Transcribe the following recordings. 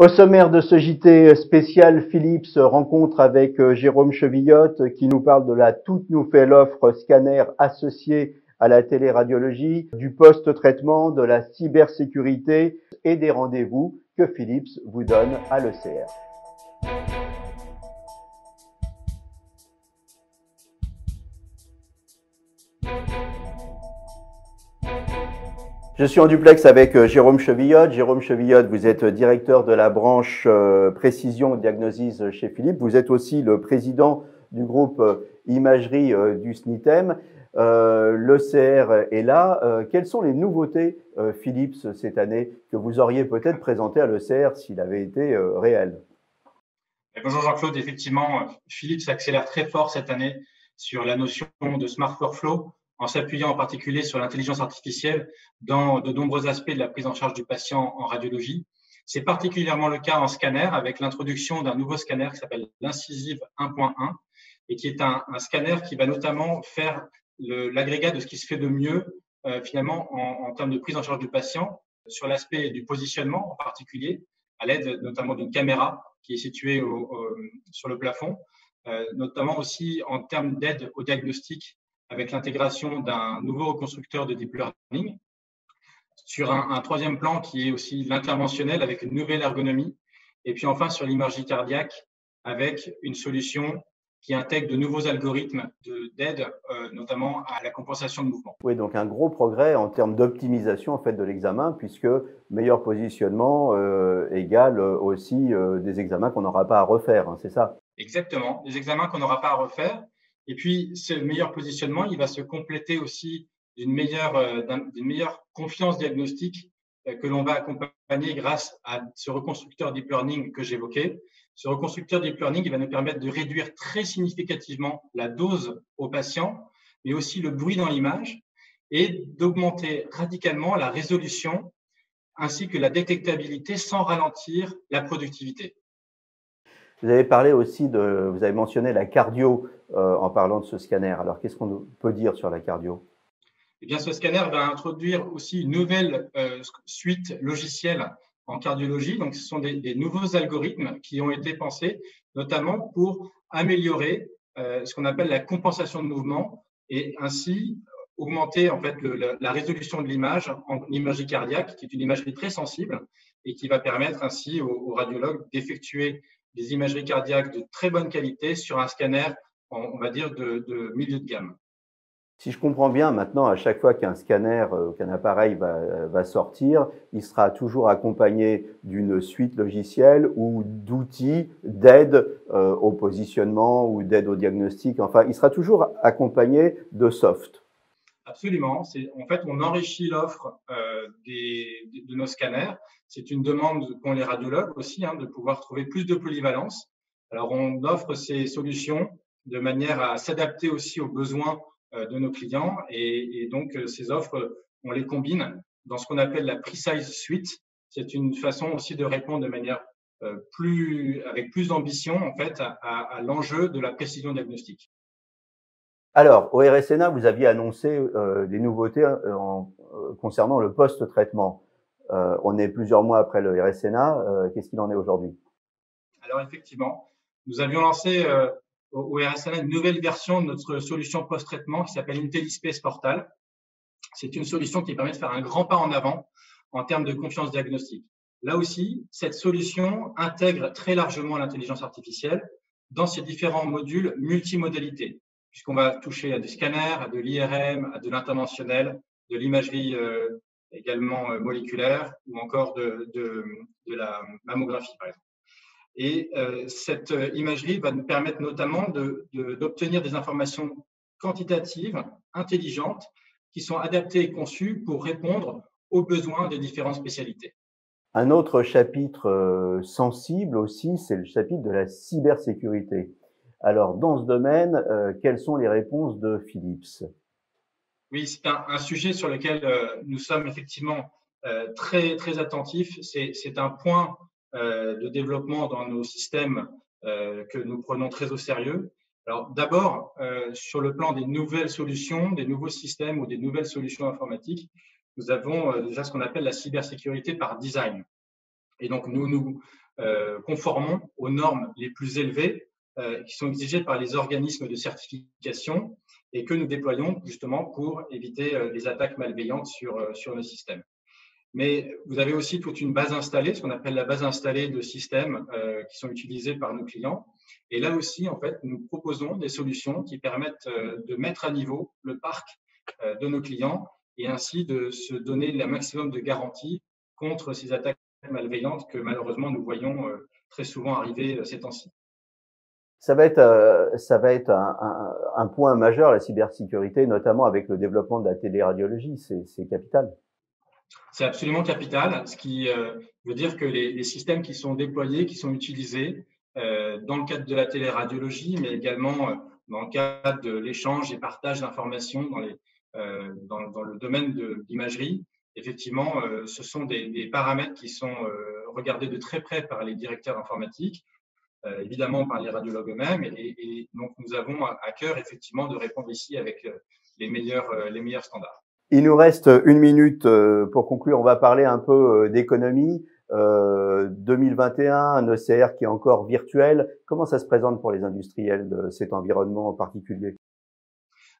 Au sommaire de ce JT spécial, Philips rencontre avec Jérôme Chevillotte qui nous parle de la toute nouvelle offre scanner associée à la téléradiologie, du post-traitement, de la cybersécurité et des rendez-vous que Philips vous donne à l'ECR. Je suis en duplex avec Jérôme Chevillotte. Jérôme Chevillotte, vous êtes directeur de la branche précision diagnosis chez Philips. Vous êtes aussi le président du groupe imagerie du SNITEM. L'ECR est là. Quelles sont les nouveautés Philips cette année que vous auriez peut-être présentées à l'ECR s'il avait été réel? Bonjour Jean-Claude, effectivement, Philips accélère très fort cette année sur la notion de Smart Workflow, en s'appuyant en particulier sur l'intelligence artificielle dans de nombreux aspects de la prise en charge du patient en radiologie. C'est particulièrement le cas en scanner, avec l'introduction d'un nouveau scanner qui s'appelle l'Incisive 1.1 et qui est un scanner qui va notamment faire l'agrégat de ce qui se fait de mieux finalement en termes de prise en charge du patient, sur l'aspect du positionnement en particulier, à l'aide notamment d'une caméra qui est située sur le plafond, notamment aussi en termes d'aide au diagnostic avec l'intégration d'un nouveau reconstructeur de deep learning, sur un troisième plan qui est aussi l'interventionnel avec une nouvelle ergonomie, et puis enfin sur l'imagerie cardiaque avec une solution qui intègre de nouveaux algorithmes d'aide, notamment à la compensation de mouvement. Oui, donc un gros progrès en termes d'optimisation en fait de l'examen, puisque meilleur positionnement égale aussi des examens qu'on n'aura pas à refaire, hein, c'est ça? Exactement, des examens qu'on n'aura pas à refaire. Et puis, ce meilleur positionnement, il va se compléter aussi d'une meilleure confiance diagnostique que l'on va accompagner grâce à ce reconstructeur deep learning que j'évoquais. Ce reconstructeur deep learning, il va nous permettre de réduire très significativement la dose au patient, mais aussi le bruit dans l'image, et d'augmenter radicalement la résolution ainsi que la détectabilité sans ralentir la productivité. Vous avez parlé aussi vous avez mentionné la cardio en parlant de ce scanner. Alors, qu'est-ce qu'on peut dire sur la cardio? Eh bien, ce scanner va introduire aussi une nouvelle suite logicielle en cardiologie. Donc, ce sont des nouveaux algorithmes qui ont été pensés notamment pour améliorer ce qu'on appelle la compensation de mouvement et ainsi augmenter en fait la résolution de l'image en imagerie cardiaque, qui est une imagerie très sensible et qui va permettre ainsi aux radiologues d'effectuer des imageries cardiaques de très bonne qualité sur un scanner, on va dire, de milieu de gamme. Si je comprends bien, maintenant, à chaque fois qu'un scanner, qu'un appareil va sortir, il sera toujours accompagné d'une suite logicielle ou d'outils d'aide au positionnement ou d'aide au diagnostic. Enfin, il sera toujours accompagné de soft. Absolument. En fait, on enrichit l'offre de nos scanners. C'est une demande qu'ont les radiologues aussi, de pouvoir trouver plus de polyvalence. Alors, on offre ces solutions de manière à s'adapter aussi aux besoins de nos clients. Et donc, ces offres, on les combine dans ce qu'on appelle la Precise Suite. C'est une façon aussi de répondre de manière avec plus d'ambition, en fait, à l'enjeu de la précision diagnostique. Alors, au RSNA, vous aviez annoncé des nouveautés concernant le post-traitement. On est plusieurs mois après le RSNA. Qu'est-ce qu'il en est aujourd'hui? Alors, effectivement, nous avions lancé au RSNA une nouvelle version de notre solution post-traitement qui s'appelle IntelliSpace Portal. C'est une solution qui permet de faire un grand pas en avant en termes de confiance diagnostique. Là aussi, cette solution intègre très largement l'intelligence artificielle dans ses différents modules multimodalités, puisqu'on va toucher à des scanners, à de l'IRM, à de l'interventionnel, de l'imagerie également moléculaire ou encore de la mammographie, par exemple. Et cette imagerie va nous permettre notamment d'obtenir des informations quantitatives, intelligentes, qui sont adaptées et conçues pour répondre aux besoins des différentes spécialités. Un autre chapitre sensible aussi, c'est le chapitre de la cybersécurité. Alors, dans ce domaine, quelles sont les réponses de Philips? Oui, c'est un sujet sur lequel nous sommes effectivement très, très attentifs. C'est un point de développement dans nos systèmes que nous prenons très au sérieux. Alors, d'abord, sur le plan des nouvelles solutions, des nouveaux systèmes ou des nouvelles solutions informatiques, nous avons déjà ce qu'on appelle la cybersécurité par design. Et donc, nous nous conformons aux normes les plus élevées qui sont exigées par les organismes de certification et que nous déployons justement pour éviter les attaques malveillantes sur nos systèmes. Mais vous avez aussi toute une base installée, ce qu'on appelle la base installée de systèmes qui sont utilisés par nos clients. Et là aussi, en fait, nous proposons des solutions qui permettent de mettre à niveau le parc de nos clients et ainsi de se donner le maximum de garanties contre ces attaques malveillantes que malheureusement nous voyons très souvent arriver ces temps-ci. Ça va être un point majeur, la cybersécurité, notamment avec le développement de la téléradiologie. C'est capital. C'est absolument capital, ce qui veut dire que les systèmes qui sont déployés, qui sont utilisés dans le cadre de la téléradiologie, mais également dans le cadre de l'échange et partage d'informations dans le domaine de l'imagerie, effectivement, ce sont des paramètres qui sont regardés de très près par les directeurs informatiques, évidemment par les radiologues eux-mêmes, et donc nous avons à cœur effectivement de répondre ici avec les meilleurs standards. Il nous reste 1 minute pour conclure. On va parler un peu d'économie. 2021, un ECR qui est encore virtuel. Comment ça se présente pour les industriels de cet environnement en particulier?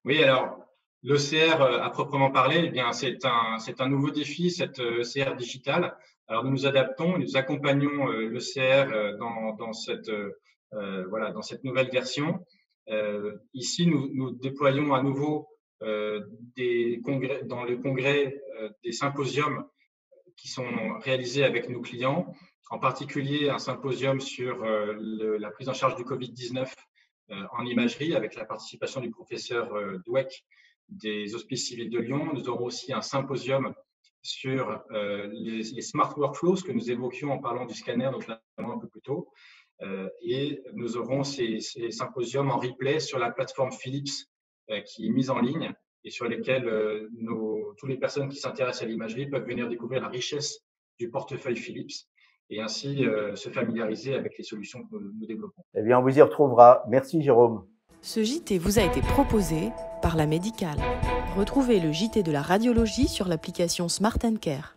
Oui, alors l'ECR à proprement parler, eh bien c'est un nouveau défi, cet ECR digital. Alors nous nous adaptons, nous accompagnons l'ECR dans cette nouvelle version. Ici, nous déployons à nouveau dans le congrès des symposiums qui sont réalisés avec nos clients, en particulier un symposium sur la prise en charge du Covid-19 en imagerie avec la participation du professeur Douek des Hospices civils de Lyon. Nous aurons aussi un symposium sur les smart workflows que nous évoquions en parlant du scanner, notamment un peu plus tôt. Et nous aurons ces symposiums en replay sur la plateforme Philips qui est mise en ligne et sur lesquels toutes les personnes qui s'intéressent à l'imagerie peuvent venir découvrir la richesse du portefeuille Philips et ainsi se familiariser avec les solutions que nous développons. Eh bien, on vous y retrouvera. Merci Jérôme. Ce JT vous a été proposé par La Médicale. Retrouvez le JT de la radiologie sur l'application Smart & Care.